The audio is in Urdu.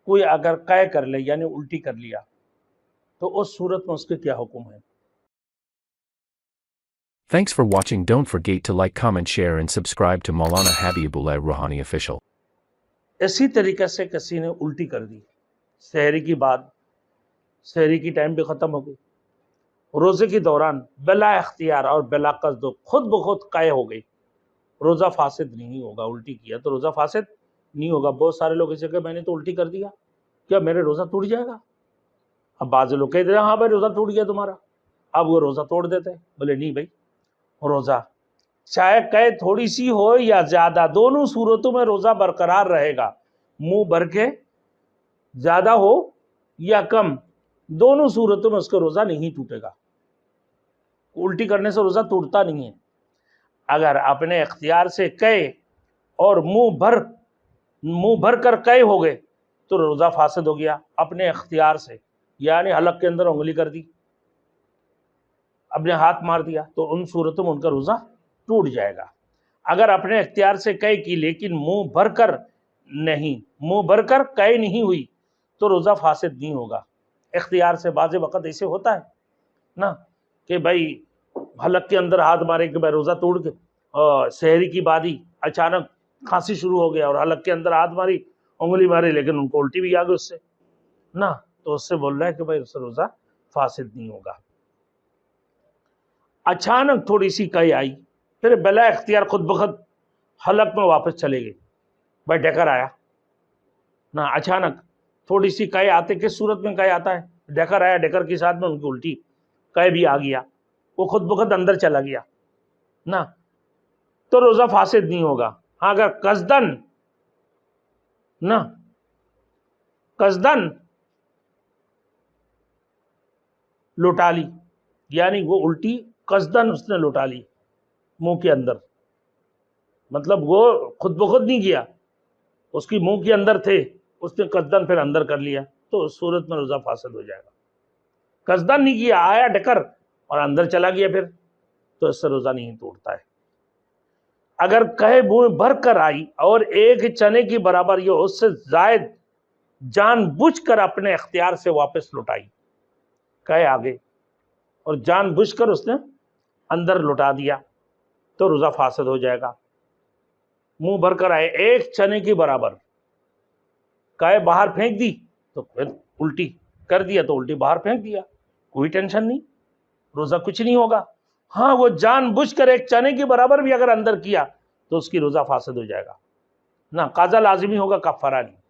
کوئی اگر قے کر لے یعنی الٹی کر لیا تو اس صورت میں اس کے کیا حکم ہے؟ Thanks for watching. Don't forget to like, comment, share and subscribe to Maulana Habibullah Rouhani Official. اسی طریقے سے کسی نے الٹی کر دی سحری کی بعد، سحری کی ٹائم بھی ختم ہو گئی، روزے کے دوران بلا اختیار اور بلا قصد خود بخود قے ہو گئی، روزہ فاسد نہیں ہوگا۔ الٹی کیا تو روزہ فاسد نہیں ہوگا۔ بہت سارے لوگ اسے کہ میں نے تو الٹی کر دیا، کیا میرے روزہ ٹوٹ جائے گا؟ اب بعض لوگ کہتے ہیں ہاں بھائی روزہ ٹوٹ گیا تمہارا، اب وہ روزہ توڑ دیتے ہیں۔ بولے نہیں بھائی، روزہ چاہے قے تھوڑی سی ہو یا زیادہ، دونوں صورتوں میں روزہ برقرار رہے گا۔ منہ بھر کے زیادہ ہو یا کم، دونوں صورتوں میں اس کا روزہ نہیں ٹوٹے گا۔ الٹی کرنے سے روزہ ٹوٹتا نہیں ہے۔ اگر اپنے اختیار سے قے اور منہ بھر کر قے ہو گئے تو روزہ فاسد ہو گیا۔ اپنے اختیار سے یعنی حلق کے اندر انگلی کر دی، اپنے ہاتھ مار دیا، تو ان صورتوں میں ان کا روزہ ٹوٹ جائے گا۔ اگر اپنے اختیار سے قے کی لیکن منہ بھر کر قے نہیں ہوئی تو روزہ فاسد نہیں ہوگا۔ اختیار سے بعض وقت ایسے ہوتا ہے نا کہ بھائی حلق کے اندر ہاتھ مارے کہ بھائی روزہ توڑ کے، اور سحری کی بعد ہی اچانک کھانسی شروع ہو گیا اور حلق کے اندر ہاتھ ماری، انگلی ماری، لیکن ان کو الٹی بھی آ گئی اس سے نا، تو اس سے بول رہا ہے کہ بھائی اس سے روزہ فاسد نہیں ہوگا۔ اچانک تھوڑی سی قے آئی، پھر بلا اختیار خود بخود حلق میں واپس چلے گئے، بھائی ڈیکر آیا نا، اچانک تھوڑی سی قے آتے، کس صورت میں قے آتا ہے؟ ڈیکر آیا، ڈیکر کے ساتھ میں ان کی الٹی، قے بھی آ گیا، وہ خود بخود اندر چلا گیا نا، تو روزہ فاسد نہیں ہوگا۔ ہاں اگر قصدن لوٹا لی، یعنی وہ الٹی قصدن اس نے لوٹا لی منہ کے اندر، مطلب وہ خود بخود نہیں کیا، اس کی منہ کے اندر تھے، اس نے قصدن پھر اندر کر لیا، تو اس صورت میں روزہ فاسد ہو جائے گا۔ قصدن نہیں کیا، آیا ڈکر اور اندر چلا گیا پھر، تو اس سے روزہ نہیں توڑتا ہے۔ اگر قے منہ بھر کر آئی اور ایک چنے کی برابر یا اس سے زائد جان بوجھ کر اپنے اختیار سے واپس لوٹائی، قے آگے اور جان بوجھ کر اس نے اندر لوٹا دیا، تو روزہ فاسد ہو جائے گا۔ منہ بھر کر آئے ایک چنے کی برابر، قے باہر پھینک دی تو پھر الٹی کر دیا تو الٹی باہر پھینک دیا، کوئی ٹینشن نہیں، روزہ کچھ نہیں ہوگا۔ ہاں وہ جان بوجھ کر ایک چنے کی برابر بھی اگر اندر کیا تو اس کی روزہ فاسد ہو جائے گا، نہ قضا لازمی ہوگا، کفارہ نہیں۔